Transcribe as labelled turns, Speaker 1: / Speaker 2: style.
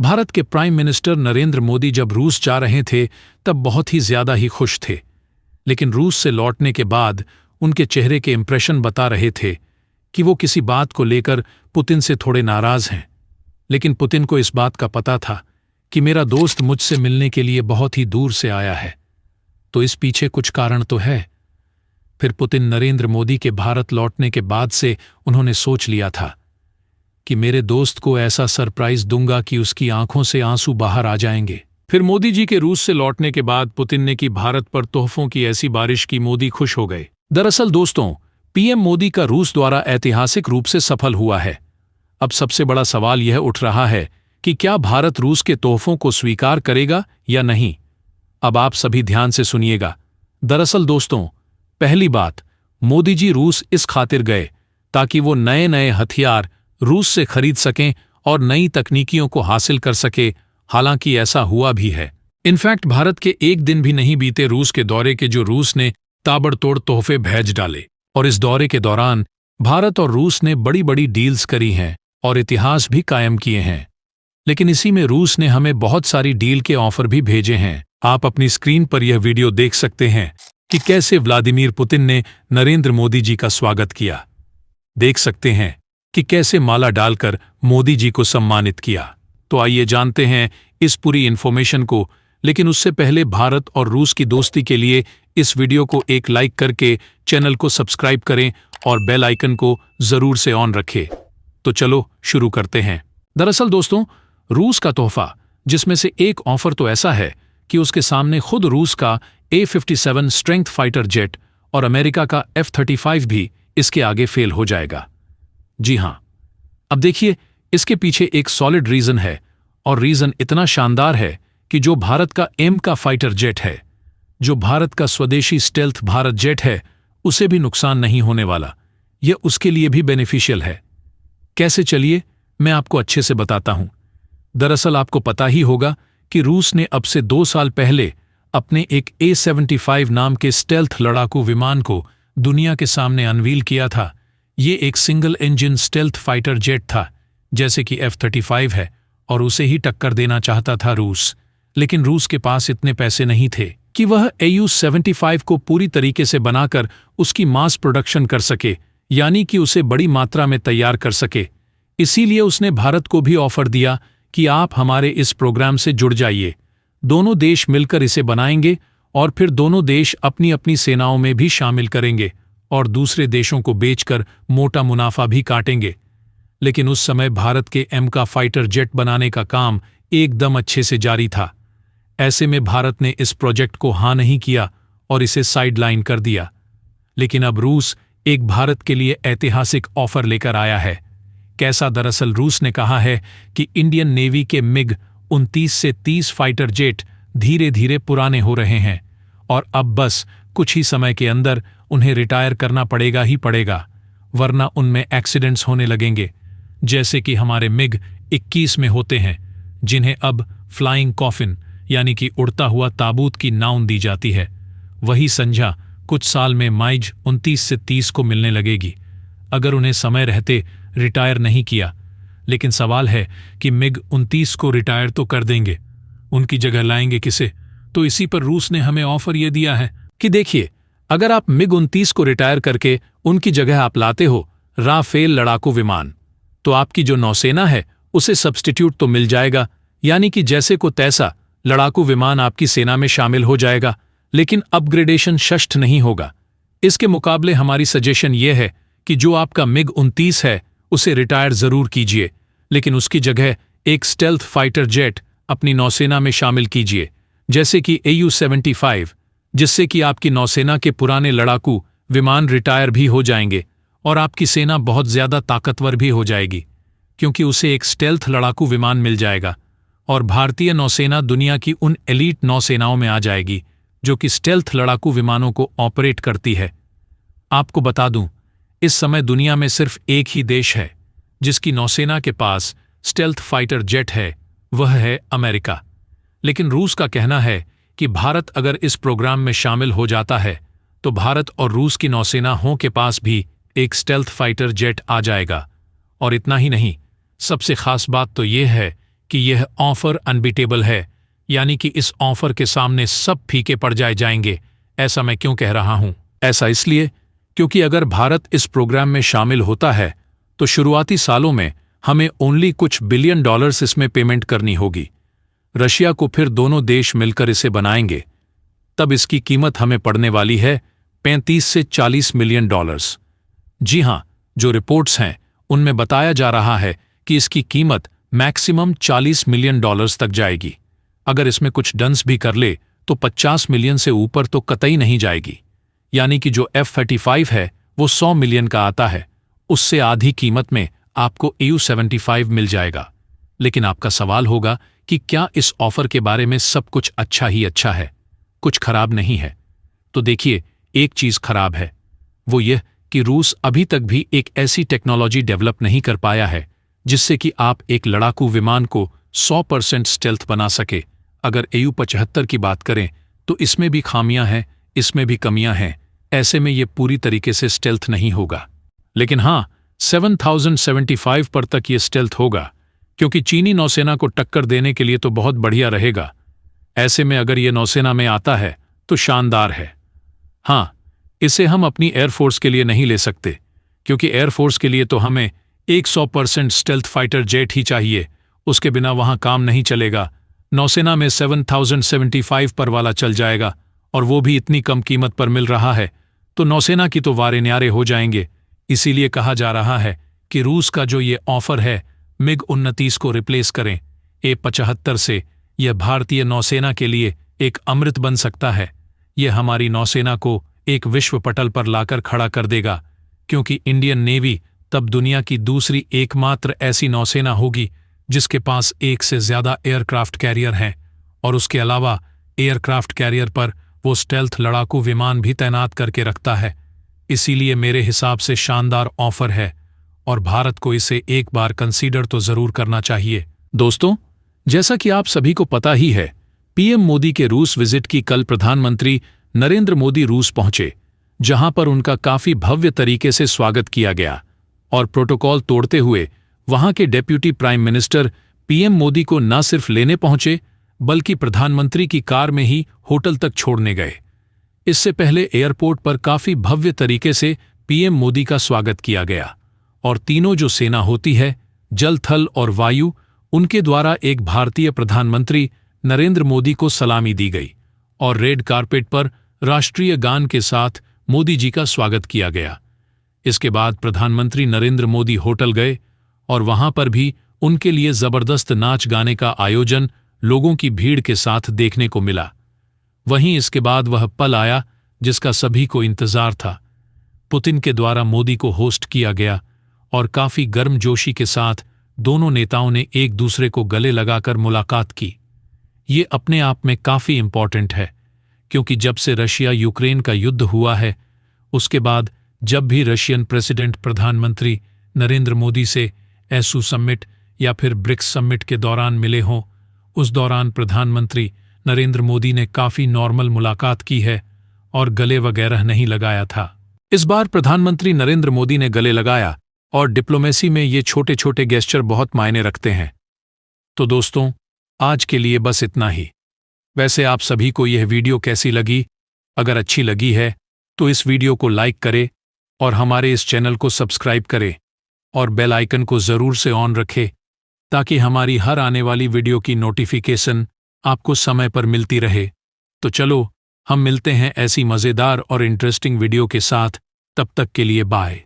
Speaker 1: भारत के prime minister Narendra Modi जब रूस जा रहे थे तब बहुत ही ज्यादा ही खुश थे, लेकिन रूस से लौटने के बाद उनके चेहरे के इंप्रेशन बता रहे थे कि वो किसी बात को लेकर पुतिन से थोड़े नाराज हैं। लेकिन पुतिन को इस बात का पता था कि मेरा दोस्त मुझसे मिलने के लिए बहुत ही दूर से आया है, तो इस पीछे कुछ कारण तो है। फिर पुतिन नरेंद्र मोदी के भारत लौटने के बाद से उन्होंने सोच लिया था कि मेरे दोस्त को ऐसा सरप्राइज दूंगा कि उसकी आंखों से आंसू बाहर आ जाएंगे। फिर मोदी जी के रूस से लौटने के बाद पुतिन ने की भारत पर तोहफों की ऐसी बारिश की मोदी खुश हो गए। दरअसल दोस्तों, पीएम मोदी का रूस द्वारा ऐतिहासिक रूप से सफल हुआ है। अब सबसे बड़ा सवाल यह उठ रहा है कि क्या भारत रूस के तोहफों को स्वीकार करेगा या नहीं। अब आप सभी ध्यान से सुनिएगा। दरअसल दोस्तों, पहली बात, मोदी जी रूस इस खातिर गए ताकि वो नए नए हथियार रूस से खरीद सकें और नई तकनीकियों को हासिल कर सके। हालांकि ऐसा हुआ भी है। इनफैक्ट भारत के एक दिन भी नहीं बीते रूस के दौरे के जो रूस ने ताबड़तोड़ तोहफे भेज डाले, और इस दौरे के दौरान भारत और रूस ने बड़ी बड़ी डील्स करी हैं और इतिहास भी कायम किए हैं। लेकिन इसी में रूस ने हमें बहुत सारी डील के ऑफर भी भेजे हैं। आप अपनी स्क्रीन पर यह वीडियो देख सकते हैं कि कैसे व्लादिमीर पुतिन ने नरेंद्र मोदी जी का स्वागत किया। देख सकते हैं कि कैसे माला डालकर मोदी जी को सम्मानित किया। तो आइए जानते हैं इस पूरी इन्फॉर्मेशन को। लेकिन उससे पहले भारत और रूस की दोस्ती के लिए इस वीडियो को एक लाइक करके चैनल को सब्सक्राइब करें और बेल आइकन को जरूर से ऑन रखें। तो चलो शुरू करते हैं। दरअसल दोस्तों, रूस का तोहफा, जिसमें से एक ऑफर तो ऐसा है कि उसके सामने खुद रूस का A-57 स्ट्रेंथ फाइटर जेट और अमेरिका का F-35 भी इसके आगे फेल हो जाएगा। जी हां, अब देखिए, इसके पीछे एक सॉलिड रीजन है, और रीजन इतना शानदार है कि जो भारत का एम का फाइटर जेट है, जो भारत का स्वदेशी स्टेल्थ भारत जेट है, उसे भी नुकसान नहीं होने वाला। यह उसके लिए भी बेनिफिशियल है। कैसे, चलिए मैं आपको अच्छे से बताता हूं। दरअसल आपको पता ही होगा कि रूस ने अब से 2 साल पहले अपने एक A-75 नाम के स्टेल्थ लड़ाकू विमान को दुनिया के सामने अनवील किया था। ये एक single engine stealth fighter jet था, जैसे कि F-35 है, और उसे ही टक्कर देना चाहता था रूस। लेकिन रूस के पास इतने पैसे नहीं थे कि वह AU-75 को पूरी तरीके से बनाकर उसकी मास प्रोडक्शन कर सके, यानी कि उसे बड़ी मात्रा में तैयार कर सके। इसीलिए उसने भारत को भी ऑफर दिया कि आप हमारे इस प्रोग्राम से जुड़ जाइए। दोनों देश मिलकर इसे बनाएंगे और फिर दोनों देश अपनी अपनी सेनाओं में भी शामिल करेंगे और दूसरे देशों को बेचकर मोटा मुनाफा भी काटेंगे। लेकिन उस समय भारत के एम का फाइटर जेट बनाने का काम एकदम अच्छे से जारी था। ऐसे में भारत ने इस प्रोजेक्ट को हाँ नहीं किया और इसे साइडलाइन कर दिया। लेकिन अब रूस एक भारत के लिए ऐतिहासिक ऑफर लेकर आया है। कैसा, दरअसल रूस ने कहा है कि इंडियन नेवी के MiG-29 से 30 फाइटर जेट धीरे धीरे पुराने हो रहे हैं और अब बस कुछ ही समय के अंदर उन्हें रिटायर करना पड़ेगा ही पड़ेगा, वरना उनमें एक्सीडेंट्स होने लगेंगे, जैसे कि हमारे MiG-21 में होते हैं, जिन्हें अब फ्लाइंग कॉफिन यानी कि उड़ता हुआ ताबूत की नाउन दी जाती है। वही संज्ञा कुछ साल में MiG-29 से 30 को मिलने लगेगी, अगर उन्हें समय रहते रिटायर नहीं किया। लेकिन सवाल है कि MiG-29 को रिटायर तो कर देंगे, उनकी जगह लाएंगे किसे? तो इसी पर रूस ने हमें ऑफर यह दिया है कि देखिए, अगर आप MiG-29 को रिटायर करके उनकी जगह आप लाते हो राफेल लड़ाकू विमान, तो आपकी जो नौसेना है उसे सब्स्टिट्यूट तो मिल जाएगा, यानी कि जैसे को तैसा लड़ाकू विमान आपकी सेना में शामिल हो जाएगा, लेकिन अपग्रेडेशन शष्ट नहीं होगा। इसके मुकाबले हमारी सजेशन यह है कि जो आपका MiG-29 है उसे रिटायर जरूर कीजिए, लेकिन उसकी जगह एक स्टेल्थ फाइटर जेट अपनी नौसेना में शामिल कीजिए, जैसे कि AU-75, जिससे कि आपकी नौसेना के पुराने लड़ाकू विमान रिटायर भी हो जाएंगे और आपकी सेना बहुत ज्यादा ताकतवर भी हो जाएगी, क्योंकि उसे एक स्टेल्थ लड़ाकू विमान मिल जाएगा और भारतीय नौसेना दुनिया की उन एलीट नौसेनाओं में आ जाएगी जो कि स्टेल्थ लड़ाकू विमानों को ऑपरेट करती है। आपको बता दूं, इस समय दुनिया में सिर्फ एक ही देश है जिसकी नौसेना के पास स्टेल्थ फाइटर जेट है, वह है अमेरिका। लेकिन रूस का कहना है कि भारत अगर इस प्रोग्राम में शामिल हो जाता है तो भारत और रूस की नौसेनाओं के पास भी एक स्टेल्थ फाइटर जेट आ जाएगा। और इतना ही नहीं, सबसे खास बात तो यह है कि यह ऑफर अनबीटेबल है, यानी कि इस ऑफर के सामने सब फीके पड़ जाएंगे। ऐसा मैं क्यों कह रहा हूं? ऐसा इसलिए क्योंकि अगर भारत इस प्रोग्राम में शामिल होता है तो शुरुआती सालों में हमें ओनली कुछ बिलियन डॉलर्स इसमें पेमेंट करनी होगी। रशिया को फिर दोनों देश मिलकर इसे बनाएंगे। तब इसकी कीमत हमें पड़ने वाली है 35 से 40 मिलियन डॉलर्स। जी हां, जो रिपोर्ट्स हैं उनमें बताया जा रहा है कि इसकी कीमत मैक्सिमम 40 मिलियन डॉलर्स तक जाएगी। अगर इसमें कुछ डंस भी कर ले तो 50 मिलियन से ऊपर तो कतई नहीं जाएगी। यानी कि जो F-35 है वो 100 मिलियन का आता है, उससे आधी कीमत में आपको AU-75 मिल जाएगा। लेकिन आपका सवाल होगा कि क्या इस ऑफर के बारे में सब कुछ अच्छा ही अच्छा है, कुछ खराब नहीं है? तो देखिए, एक चीज खराब है, वो यह कि रूस अभी तक भी एक ऐसी टेक्नोलॉजी डेवलप नहीं कर पाया है जिससे कि आप एक लड़ाकू विमान को 100% स्टेल्थ बना सके। अगर AU-75 की बात करें तो इसमें भी खामियां हैं, इसमें भी कमियां हैं। ऐसे में ये पूरी तरीके से स्टेल्थ नहीं होगा। लेकिन हां, 7075 पर तक ये स्टेल्थ होगा, क्योंकि चीनी नौसेना को टक्कर देने के लिए तो बहुत बढ़िया रहेगा। ऐसे में अगर ये नौसेना में आता है तो शानदार है। हां, इसे हम अपनी एयरफोर्स के लिए नहीं ले सकते, क्योंकि एयरफोर्स के लिए तो हमें 100% स्टेल्थ फाइटर जेट ही चाहिए, उसके बिना वहां काम नहीं चलेगा। नौसेना में 7075 पर वाला चल जाएगा, और वो भी इतनी कम कीमत पर मिल रहा है, तो नौसेना की तो वारे न्यारे हो जाएंगे। इसीलिए कहा जा रहा है कि रूस का जो ये ऑफर है MiG-29 को रिप्लेस करें A-75 से, यह भारतीय नौसेना के लिए एक अमृत बन सकता है। यह हमारी नौसेना को एक विश्व पटल पर लाकर खड़ा कर देगा, क्योंकि इंडियन नेवी तब दुनिया की दूसरी एकमात्र ऐसी नौसेना होगी जिसके पास एक से ज्यादा एयरक्राफ्ट कैरियर हैं, और उसके अलावा एयरक्राफ्ट कैरियर पर वो स्टेल्थ लड़ाकू विमान भी तैनात करके रखता है। इसीलिए मेरे हिसाब से शानदार ऑफर है, और भारत को इसे एक बार कंसीडर तो जरूर करना चाहिए। दोस्तों, जैसा कि आप सभी को पता ही है, PM मोदी के रूस विजिट की कल प्रधानमंत्री नरेंद्र मोदी रूस पहुंचे, जहां पर उनका काफी भव्य तरीके से स्वागत किया गया, और प्रोटोकॉल तोड़ते हुए वहां के deputy prime minister PM Modi को न सिर्फ लेने पहुंचे बल्कि प्रधानमंत्री की कार में ही होटल तक छोड़ने गए। इससे पहले एयरपोर्ट पर काफी भव्य तरीके से PM मोदी का स्वागत किया गया, और तीनों जो सेना होती है, जल, थल और वायु, उनके द्वारा एक भारतीय प्रधानमंत्री नरेंद्र मोदी को सलामी दी गई, और रेड कारपेट पर राष्ट्रीय गान के साथ मोदी जी का स्वागत किया गया। इसके बाद प्रधानमंत्री नरेंद्र मोदी होटल गए, और वहां पर भी उनके लिए जबरदस्त नाच गाने का आयोजन लोगों की भीड़ के साथ देखने को मिला। वहीं इसके बाद वह पल आया जिसका सभी को इंतजार था। पुतिन के द्वारा मोदी को होस्ट किया गया, और काफी गर्मजोशी के साथ दोनों नेताओं ने एक दूसरे को गले लगाकर मुलाकात की। ये अपने आप में काफी इंपॉर्टेंट है, क्योंकि जब से रशिया यूक्रेन का युद्ध हुआ है, उसके बाद जब भी रशियन प्रेसिडेंट प्रधानमंत्री नरेंद्र मोदी से एसू समिट या फिर ब्रिक्स समिट के दौरान मिले हों, उस दौरान प्रधानमंत्री नरेंद्र मोदी ने काफी नॉर्मल मुलाकात की है और गले वगैरह नहीं लगाया था। इस बार प्रधानमंत्री नरेंद्र मोदी ने गले लगाया, और डिप्लोमेसी में ये छोटे छोटे गेस्चर बहुत मायने रखते हैं। तो दोस्तों, आज के लिए बस इतना ही। वैसे आप सभी को यह वीडियो कैसी लगी? अगर अच्छी लगी है तो इस वीडियो को लाइक करें, और हमारे इस चैनल को सब्सक्राइब करें, और बेल आइकन को जरूर से ऑन रखें, ताकि हमारी हर आने वाली वीडियो की नोटिफिकेशन आपको समय पर मिलती रहे। तो चलो, हम मिलते हैं ऐसी मजेदार और इंटरेस्टिंग वीडियो के साथ। तब तक के लिए बाय।